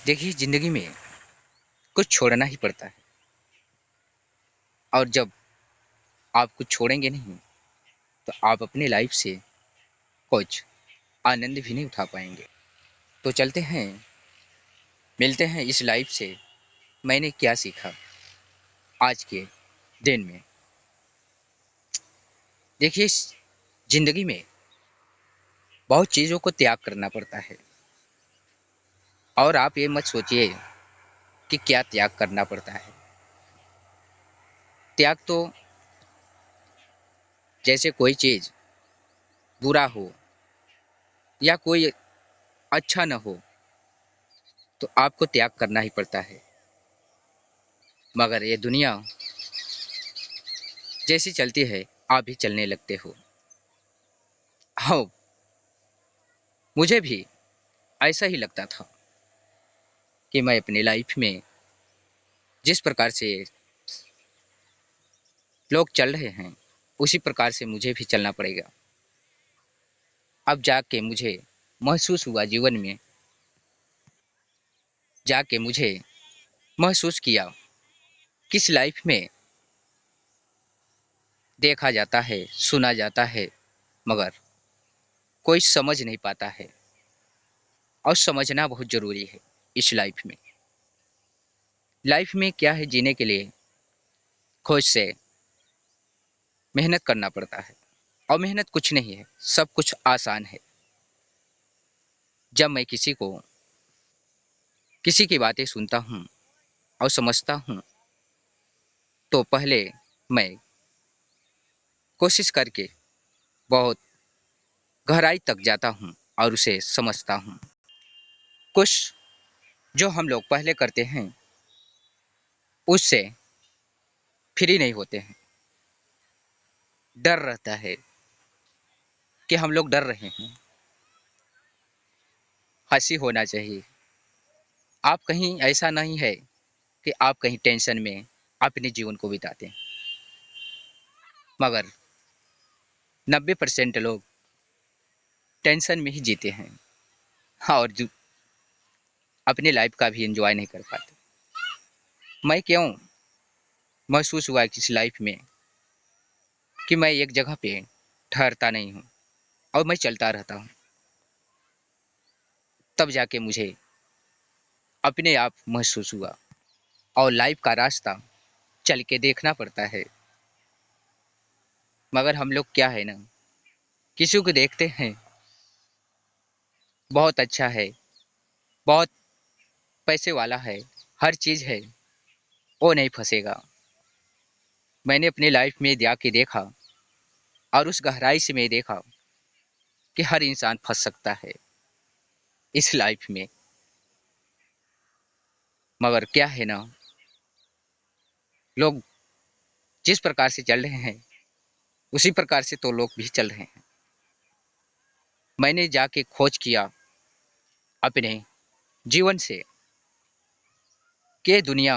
देखिए, ज़िंदगी में कुछ छोड़ना ही पड़ता है। और जब आप कुछ छोड़ेंगे नहीं, तो आप अपनी लाइफ से कुछ आनंद भी नहीं उठा पाएंगे। तो चलते हैं, मिलते हैं इस लाइफ से मैंने क्या सीखा आज के दिन में। देखिए, इस ज़िंदगी में बहुत चीज़ों को त्याग करना पड़ता है। और आप ये मत सोचिए कि क्या त्याग करना पड़ता है। त्याग तो जैसे कोई चीज़ बुरा हो या कोई अच्छा न हो, तो आपको त्याग करना ही पड़ता है। मगर ये दुनिया जैसी चलती है, आप भी चलने लगते हो। हाँ, मुझे भी ऐसा ही लगता था कि मैं अपनी लाइफ में जिस प्रकार से लोग चल रहे हैं, उसी प्रकार से मुझे भी चलना पड़ेगा। अब जाके मुझे महसूस हुआ, जीवन में जाके मुझे महसूस किया, किस लाइफ में देखा जाता है, सुना जाता है, मगर कोई समझ नहीं पाता है। और समझना बहुत ज़रूरी है इस लाइफ में। लाइफ में क्या है, जीने के लिए खुद से मेहनत करना पड़ता है। और मेहनत कुछ नहीं है, सब कुछ आसान है। जब मैं किसी की बातें सुनता हूँ और समझता हूँ, तो पहले मैं कोशिश करके बहुत गहराई तक जाता हूँ और उसे समझता हूँ। कुछ जो हम लोग पहले करते हैं, उससे फ्री नहीं होते हैं। डर रहता है कि हम लोग डर रहे हैं। हंसी होना चाहिए। आप कहीं ऐसा नहीं है कि आप कहीं टेंशन में अपने जीवन को बिताते हैं। मगर 90% लोग टेंशन में ही जीते हैं। हाँ, और जो अपनी लाइफ का भी एंजॉय नहीं कर पाते। मैं क्यों महसूस हुआ कि इस लाइफ में कि मैं एक जगह पे ठहरता नहीं हूँ और मैं चलता रहता हूँ। तब जाके मुझे अपने आप महसूस हुआ। और लाइफ का रास्ता चल के देखना पड़ता है। मगर हम लोग क्या है ना, किसी को देखते हैं बहुत अच्छा है, बहुत पैसे वाला है, हर चीज़ है, वो नहीं फंसेगा। मैंने अपनी लाइफ में जाके देखा और उस गहराई से मैं देखा कि हर इंसान फंस सकता है इस लाइफ में। मगर क्या है ना, लोग जिस प्रकार से चल रहे हैं, उसी प्रकार से तो लोग भी चल रहे हैं। मैंने जाके खोज किया अपने जीवन से कि दुनिया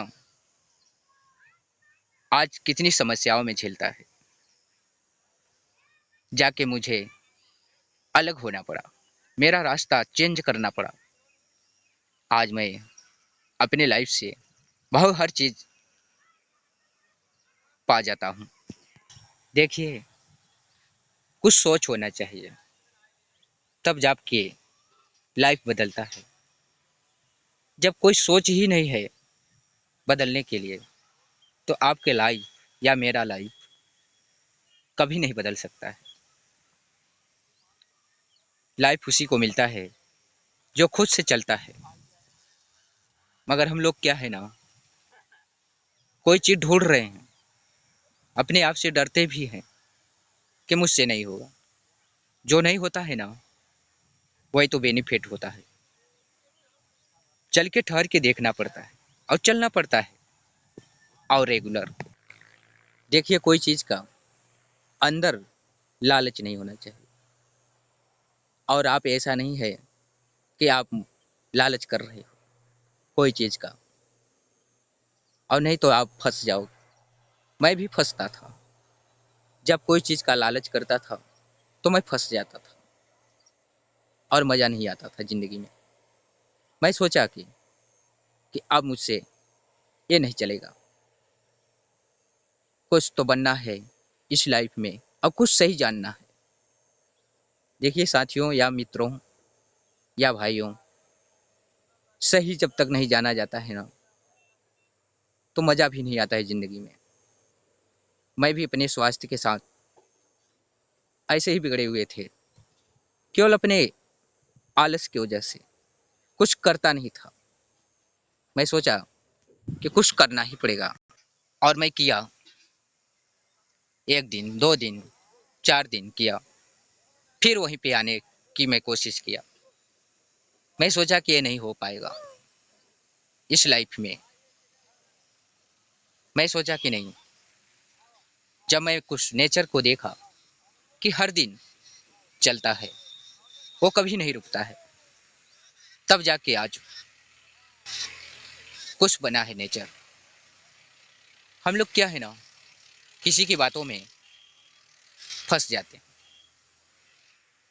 आज कितनी समस्याओं में झेलता है। जाके मुझे अलग होना पड़ा, मेरा रास्ता चेंज करना पड़ा। आज मैं अपने लाइफ से बहुत हर चीज़ पा जाता हूँ। देखिए, कुछ सोच होना चाहिए, तब जाके लाइफ बदलता है। जब कोई सोच ही नहीं है बदलने के लिए, तो आपके लाइफ या मेरा लाइफ कभी नहीं बदल सकता है। लाइफ उसी को मिलता है जो खुद से चलता है। मगर हम लोग क्या है ना, कोई चीज़ ढूंढ रहे हैं, अपने आप से डरते भी हैं कि मुझसे नहीं होगा। जो नहीं होता है ना, वही तो बेनिफिट होता है। चल के ठहर के देखना पड़ता है और चलना पड़ता है। और रेगुलर देखिए, कोई चीज़ का अंदर लालच नहीं होना चाहिए। और आप ऐसा नहीं है कि आप लालच कर रहे हो कोई चीज़ का, और नहीं तो आप फंस जाओ। मैं भी फंसता था। जब कोई चीज़ का लालच करता था, तो मैं फंस जाता था और मज़ा नहीं आता था ज़िंदगी में। मैं सोचा कि कि अब मुझसे ये नहीं चलेगा, कुछ तो बनना है इस लाइफ में, अब कुछ सही जानना है। देखिए साथियों या मित्रों या भाइयों, सही जब तक नहीं जाना जाता है ना, तो मज़ा भी नहीं आता है ज़िंदगी में। मैं भी अपने स्वास्थ्य के साथ ऐसे ही बिगड़े हुए थे, केवल अपने आलस की वजह से कुछ करता नहीं था। मैं सोचा कि कुछ करना ही पड़ेगा, और मैं किया। 1 दिन, 2 दिन, 4 दिन किया, फिर वहीं पे आने की मैं कोशिश किया। मैं सोचा कि ये नहीं हो पाएगा इस लाइफ में। मैं सोचा कि नहीं, जब मैं कुछ नेचर को देखा कि हर दिन चलता है, वो कभी नहीं रुकता है, तब जाके आज कुछ बना है नेचर। हम लोग क्या है ना, किसी की बातों में फंस जाते हैं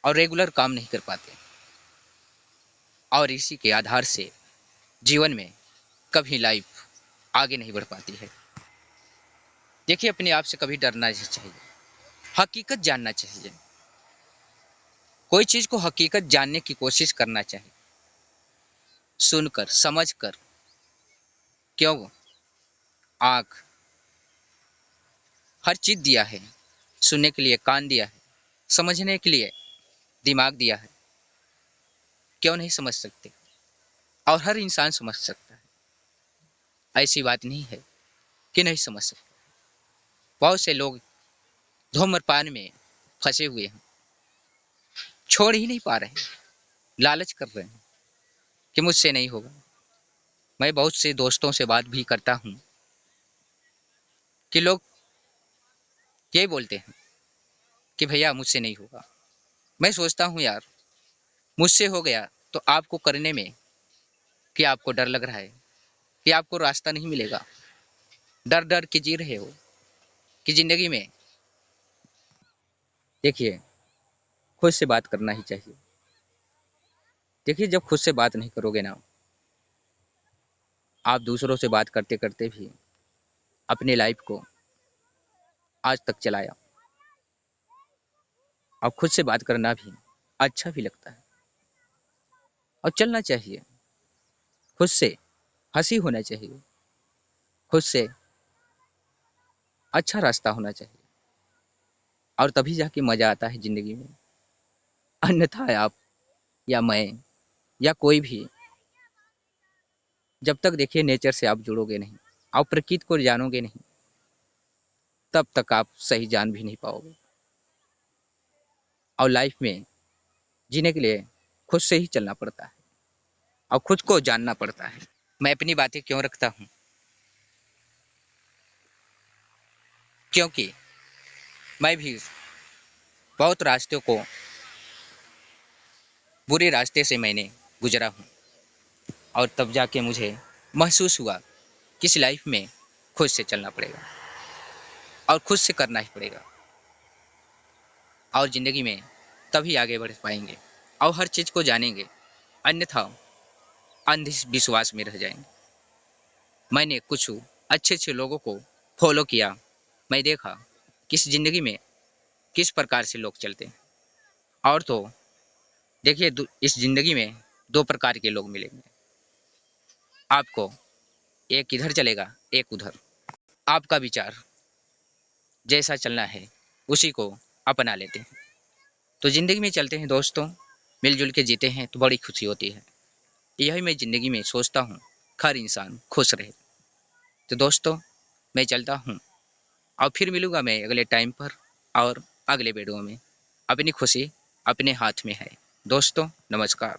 और रेगुलर काम नहीं कर पाते, और इसी के आधार से जीवन में कभी लाइफ आगे नहीं बढ़ पाती है। देखिए अपने आप से कभी डरना नहीं चाहिए, हकीकत जानना चाहिए। कोई चीज़ को हकीकत जानने की कोशिश करना चाहिए, सुनकर समझकर। क्यों? आँख हर चीज़ दिया है, सुनने के लिए कान दिया है, समझने के लिए दिमाग दिया है। क्यों नहीं समझ सकते? और हर इंसान समझ सकता है, ऐसी बात नहीं है कि नहीं समझ सकते। बहुत से लोग धूम्रपान में फंसे हुए हैं, छोड़ ही नहीं पा रहे हैं, लालच कर रहे हैं कि मुझसे नहीं होगा। मैं बहुत से दोस्तों से बात भी करता हूँ कि लोग यही बोलते हैं कि भैया मुझसे नहीं होगा। मैं सोचता हूँ यार, मुझसे हो गया तो आपको करने में क्या आपको डर लग रहा है कि आपको रास्ता नहीं मिलेगा? डर डर के जी रहे हो कि जिंदगी में। देखिए खुद से बात करना ही चाहिए। देखिए जब खुद से बात नहीं करोगे ना, आप दूसरों से बात करते करते भी अपनी लाइफ को आज तक चलाया। और खुद से बात करना भी अच्छा भी लगता है, और चलना चाहिए। खुद से हंसी होना चाहिए, खुद से अच्छा रास्ता होना चाहिए, और तभी जाके मज़ा आता है ज़िंदगी में। अन्यथा आप या मैं या कोई भी, जब तक देखिए नेचर से आप जुड़ोगे नहीं, आप प्रकृति को जानोगे नहीं, तब तक आप सही जान भी नहीं पाओगे। और लाइफ में जीने के लिए खुद से ही चलना पड़ता है, और खुद को जानना पड़ता है। मैं अपनी बातें क्यों रखता हूँ? क्योंकि मैं भी बहुत रास्तों को, बुरे रास्ते से मैंने गुजरा हूँ, और तब जाके मुझे महसूस हुआ कि इस लाइफ में खुद से चलना पड़ेगा और खुद से करना ही पड़ेगा, और ज़िंदगी में तभी आगे बढ़ पाएंगे और हर चीज़ को जानेंगे। अन्यथा अंधविश्वास में रह जाएंगे। मैंने कुछ अच्छे अच्छे लोगों को फॉलो किया, मैं देखा कि इस ज़िंदगी में किस प्रकार से लोग चलते हैं। और तो देखिए इस ज़िंदगी में 2 प्रकार के लोग मिलेंगे आपको, एक इधर चलेगा, एक उधर। आपका विचार जैसा चलना है उसी को अपना लेते हैं। तो ज़िंदगी में चलते हैं दोस्तों, मिलजुल के जीते हैं तो बड़ी खुशी होती है। यही मैं ज़िंदगी में सोचता हूँ, हर इंसान खुश रहे। तो दोस्तों मैं चलता हूँ, और फिर मिलूँगा मैं अगले टाइम पर और अगले वीडियो में। अपनी खुशी अपने हाथ में है। दोस्तों नमस्कार।